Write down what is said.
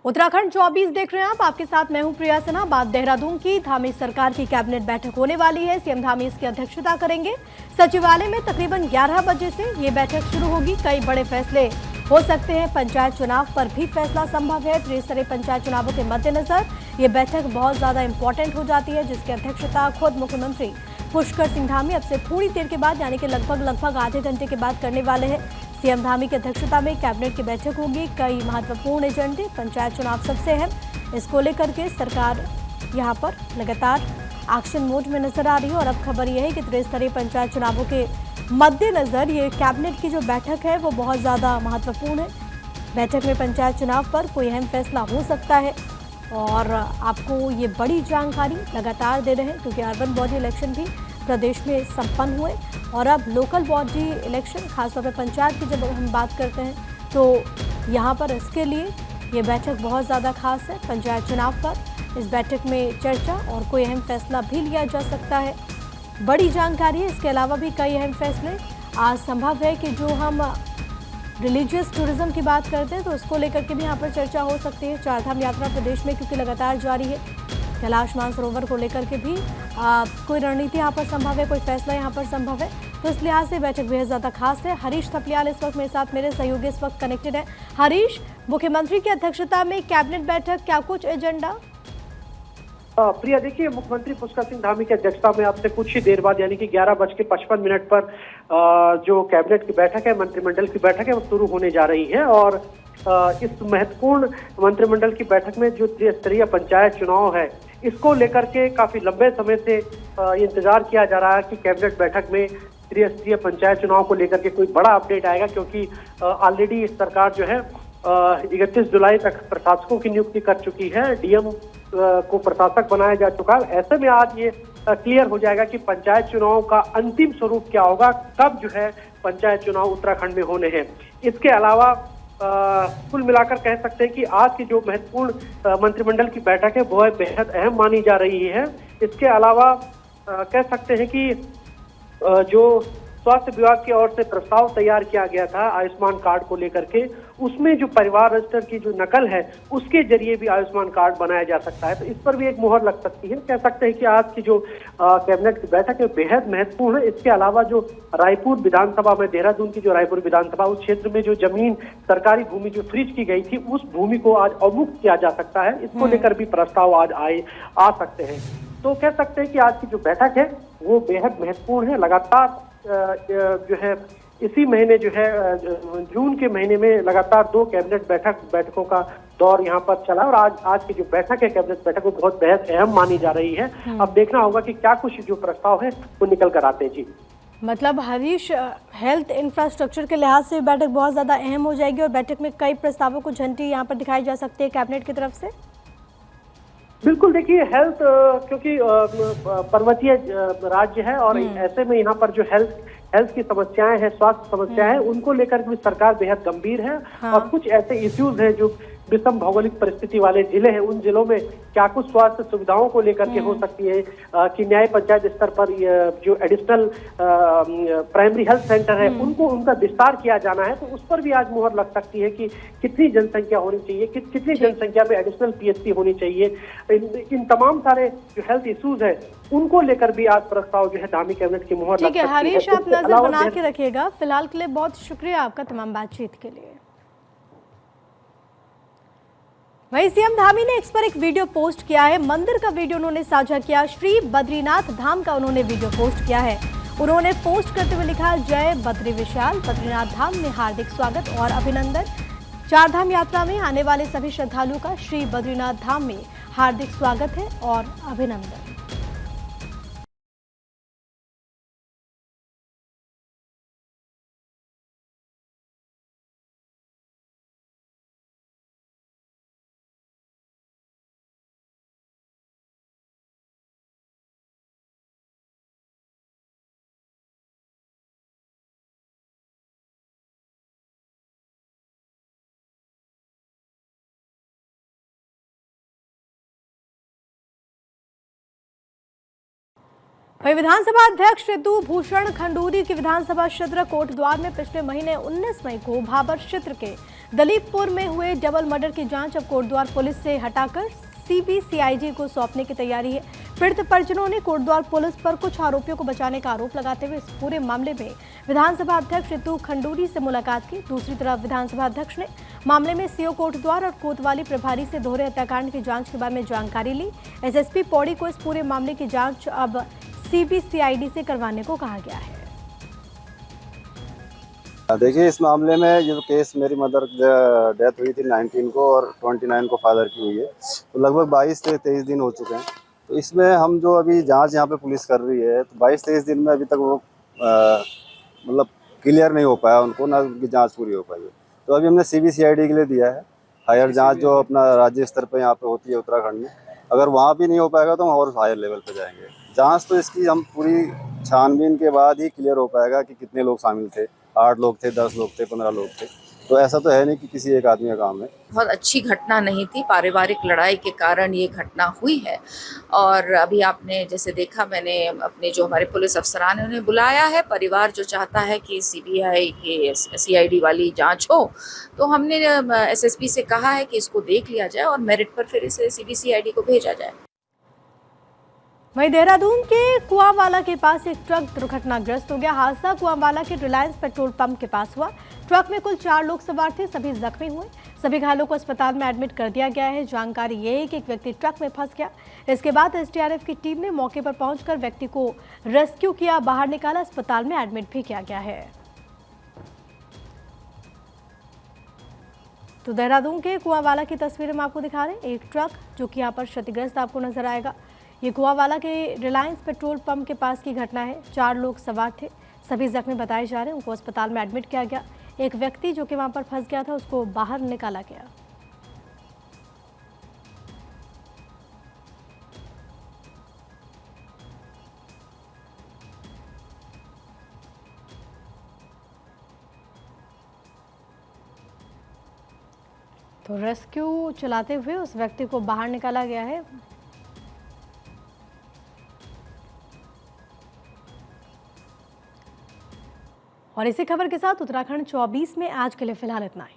उत्तराखंड 24 देख रहे हैं आप। आपके साथ मैं हूं प्रिया सिन्हा। बात देहरादून की। धामी सरकार की कैबिनेट बैठक होने वाली है। सीएम धामी इसकी अध्यक्षता करेंगे। सचिवालय में तकरीबन 11 बजे से ये बैठक शुरू होगी। कई बड़े फैसले हो सकते हैं। पंचायत चुनाव पर भी फैसला संभव है। त्रिस्तरीय पंचायत चुनावों के मद्देनजर ये बैठक बहुत ज्यादा इंपॉर्टेंट हो जाती है, जिसकी अध्यक्षता खुद मुख्यमंत्री पुष्कर सिंह धामी अब से थोड़ी देर के बाद यानी कि लगभग आधे घंटे के बाद करने वाले हैं। सीएम धामी की अध्यक्षता में कैबिनेट की बैठक होगी। कई महत्वपूर्ण एजेंडे, पंचायत चुनाव सबसे अहम, इसको लेकर के सरकार यहां पर लगातार एक्शन मोड में नजर आ रही है। और अब खबर यह है कि त्रिस्तरीय पंचायत चुनावों के मद्देनजर ये कैबिनेट की जो बैठक है वो बहुत ज्यादा महत्वपूर्ण है। बैठक में पंचायत चुनाव पर कोई अहम फैसला हो सकता है और आपको ये बड़ी जानकारी लगातार दे रहे हैं, क्योंकि अर्बन बॉडी इलेक्शन भी प्रदेश में संपन्न हुए और अब लोकल बॉडी इलेक्शन, खासतौर पर पंचायत की जब हम बात करते हैं तो यहाँ पर इसके लिए ये बैठक बहुत ज़्यादा खास है। पंचायत चुनाव पर इस बैठक में चर्चा और कोई अहम फैसला भी लिया जा सकता है। बड़ी जानकारी है। इसके अलावा भी कई अहम फैसले आज संभव है कि जो हम रिलीजियस टूरिज्म की बात करते हैं तो उसको लेकर के भी यहाँ पर चर्चा हो सकती है। चारधाम यात्रा प्रदेश में क्योंकि लगातार जारी है, कैलाश मानसरोवर को लेकर के भी कोई रणनीति यहाँ पर संभव है, कोई फैसला यहाँ पर संभव है। तो इस लिहाज से बैठक बेहद ज्यादा खास है। हरीश थपलियाल इस वक्त मेरे साथ, मेरे सहयोगी इस वक्त कनेक्टेड है। हरीश, मुख्यमंत्री की अध्यक्षता में कैबिनेट बैठक, क्या कुछ एजेंडा? प्रिया, देखिए, मुख्यमंत्री पुष्कर सिंह धामी की अध्यक्षता में अब से कुछ ही देर बाद यानी कि 11:55 पर जो कैबिनेट की बैठक है, मंत्रिमंडल की बैठक है, वो शुरू होने जा रही है। और इस महत्वपूर्ण मंत्रिमंडल की बैठक में जो त्रिस्तरीय पंचायत चुनाव है, इसको लेकर के काफी लंबे समय से इंतजार किया जा रहा है कि कैबिनेट बैठक में त्रिस्तरीय पंचायत चुनाव को लेकर के कोई बड़ा अपडेट आएगा, क्योंकि ऑलरेडी सरकार जो है 31 जुलाई तक प्रशासकों की नियुक्ति कर चुकी है। डीएम को प्रशासक बनाया जा चुका है। ऐसे में आज ये क्लियर हो जाएगा कि पंचायत चुनाव का अंतिम स्वरूप क्या होगा, कब जो है पंचायत चुनाव उत्तराखंड में होने हैं। इसके अलावा कुल मिलाकर कह सकते हैं कि आज की जो महत्वपूर्ण मंत्रिमंडल की बैठक है वो बेहद अहम मानी जा रही है। इसके अलावा कह सकते हैं कि जो स्वास्थ्य विभाग की ओर से प्रस्ताव तैयार किया गया था आयुष्मान कार्ड को लेकर के, उसमें जो परिवार रजिस्टर की जो नकल है उसके जरिए भी आयुष्मान कार्ड बनाया जा सकता है। तो इस पर भी एक मुहर लग सकती है। कह सकते हैं कि आज की जो कैबिनेट की बैठक है बेहद महत्वपूर्ण है। इसके अलावा जो रायपुर विधानसभा में, देहरादून की जो रायपुर विधानसभा, उस क्षेत्र में जो जमीन, सरकारी भूमि जो फ्रीज की गई थी, उस भूमि को आज अवमुक्त किया जा सकता है। इसको लेकर भी प्रस्ताव आज आ सकते हैं। तो कह सकते हैं कि आज की जो बैठक है वो बेहद महत्वपूर्ण है। लगातार जो है इसी महीने जो है जून के महीने में लगातार 2 कैबिनेट बैठकों का दौर यहाँ पर चला और आज की जो बैठक है, कैबिनेट बैठक, वो बहुत बेहद अहम मानी जा रही है। अब देखना होगा कि क्या कुछ जो प्रस्ताव है वो निकल कर आते हैं। जी, मतलब हरीश, हेल्थ इंफ्रास्ट्रक्चर के लिहाज से बैठक बहुत ज्यादा अहम हो जाएगी और बैठक में कई प्रस्तावों को झंडी यहाँ पर दिखाई जा सकती है कैबिनेट की तरफ से। बिल्कुल, देखिए, हेल्थ क्योंकि पर्वतीय राज्य है और ऐसे में यहाँ पर जो हेल्थ की समस्याएं हैं, स्वास्थ्य समस्याएं हैं, उनको लेकर भी सरकार बेहद गंभीर है। हाँ। और कुछ ऐसे इश्यूज हैं जो विषम भौगोलिक परिस्थिति वाले जिले हैं, उन जिलों में क्या कुछ स्वास्थ्य सुविधाओं को लेकर के हो सकती है कि न्याय पंचायत स्तर पर जो एडिशनल प्राइमरी हेल्थ सेंटर है उनका विस्तार किया जाना है। तो उस पर भी आज मुहर लग सकती है कि कितनी जनसंख्या होनी चाहिए, कितनी जनसंख्या में एडिशनल पीएचसी होनी चाहिए। इन तमाम सारे जो हेल्थ इश्यूज है उनको लेकर भी आज प्रस्ताव जो है धामी कैबिनेट की मुहर लग सकती है। हरीश, आप नजर बना के रखिएगा। फिलहाल के लिए बहुत शुक्रिया आपका तमाम बातचीत के लिए। वहीं सीएम धामी ने इस पर एक वीडियो पोस्ट किया है। मंदिर का वीडियो उन्होंने साझा किया। श्री बद्रीनाथ धाम का उन्होंने वीडियो पोस्ट किया है। उन्होंने पोस्ट करते हुए लिखा, जय बद्री विशाल, बद्रीनाथ धाम में हार्दिक स्वागत और अभिनंदन। चारधाम यात्रा में आने वाले सभी श्रद्धालुओं का श्री बद्रीनाथ धाम में हार्दिक स्वागत है और अभिनंदन। वहीं विधानसभा अध्यक्ष रितु भूषण खंडूरी की विधानसभा क्षेत्र कोटद्वार में पिछले महीने 19 मई को भाबर क्षेत्र के दलीपपुर में हुए डबल मर्डर की जांच अब कोटद्वार पुलिस से हटाकर सीबीसीआईडी को सौंपने की तैयारी है। पीड़ित परिजनों ने कोटद्वार पुलिस पर कुछ आरोपियों को बचाने का आरोप लगाते हुए इस पूरे मामले में विधानसभा अध्यक्ष रितु खंडूरी से मुलाकात की। दूसरी तरफ विधानसभा अध्यक्ष ने मामले में सीओ कोटद्वार और कोतवाली प्रभारी से दोहरे हत्याकांड की जांच के बारे में जानकारी ली। एसएसपी पौड़ी को इस पूरे मामले की जांच अब सीबीसीआईडी से करवाने को कहा गया है। देखिए, इस मामले में जो केस मेरी मदर डेथ हुई थी 19 को और 29 को फादर की हुई है, तो लगभग 22 से 23 दिन हो चुके हैं। तो इसमें हम जो अभी जांच यहाँ पे पुलिस कर रही है, तो 22-23 दिन में अभी तक वो मतलब क्लियर नहीं हो पाया, उनको ना उनकी जांच पूरी हो पाई है। तो अभी हमने सीबीसीआईडी के लिए दिया है हायर जांच, जो अपना राज्य स्तर पे यहाँ पे होती है उत्तराखंड में। अगर वहाँ भी नहीं हो पाएगा तो हम और हायर लेवल पे जाएंगे। जांच तो इसकी हम पूरी छानबीन के बाद ही क्लियर हो पाएगा कि कितने लोग शामिल थे। 8 लोग थे, 10 लोग थे, 15 लोग थे। तो ऐसा तो है नहीं कि किसी एक आदमी का काम है। बहुत अच्छी घटना नहीं थी, पारिवारिक लड़ाई के कारण ये घटना हुई है। और अभी आपने जैसे देखा, मैंने अपने जो हमारे पुलिस अफसरान हैं उन्हें बुलाया है। परिवार जो चाहता है कि सीबीआई की सीआईडी वाली जांच हो, तो हमने एसएसपी से कहा है कि इसको देख लिया जाए और मेरिट पर फिर इसे सीबीसीआईडी को भेजा जाए। वहीं देहरादून के कुआंवाला के पास एक ट्रक दुर्घटनाग्रस्त हो गया। हादसा कुआंवाला के रिलायंस पेट्रोल पंप के पास हुआ। ट्रक में कुल 4 लोग सवार थे, सभी जख्मी हुए। सभी घायलों को अस्पताल में एडमिट कर दिया गया है। जानकारी ये है कि एक व्यक्ति ट्रक में फंस गया। इसके बाद एसडीआरएफ की टीम ने मौके पर पहुंचकर व्यक्ति को रेस्क्यू किया, बाहर निकाला, अस्पताल में एडमिट भी किया गया है। तो देहरादून के कुआंवाला की तस्वीरें हम आपको दिखा रहे हैं। एक ट्रक जो कि यहाँ पर क्षतिग्रस्त आपको नजर आएगा। ये कुआंवाला के रिलायंस पेट्रोल पंप के पास की घटना है। 4 लोग सवार थे, सभी जख्मी बताए जा रहे हैं। उनको अस्पताल में एडमिट किया गया। एक व्यक्ति जो कि वहां पर फंस गया था, उसको बाहर निकाला गया। तो रेस्क्यू चलाते हुए उस व्यक्ति को बाहर निकाला गया है। और इसी खबर के साथ उत्तराखंड 24 में आज के लिए फिलहाल इतना ही।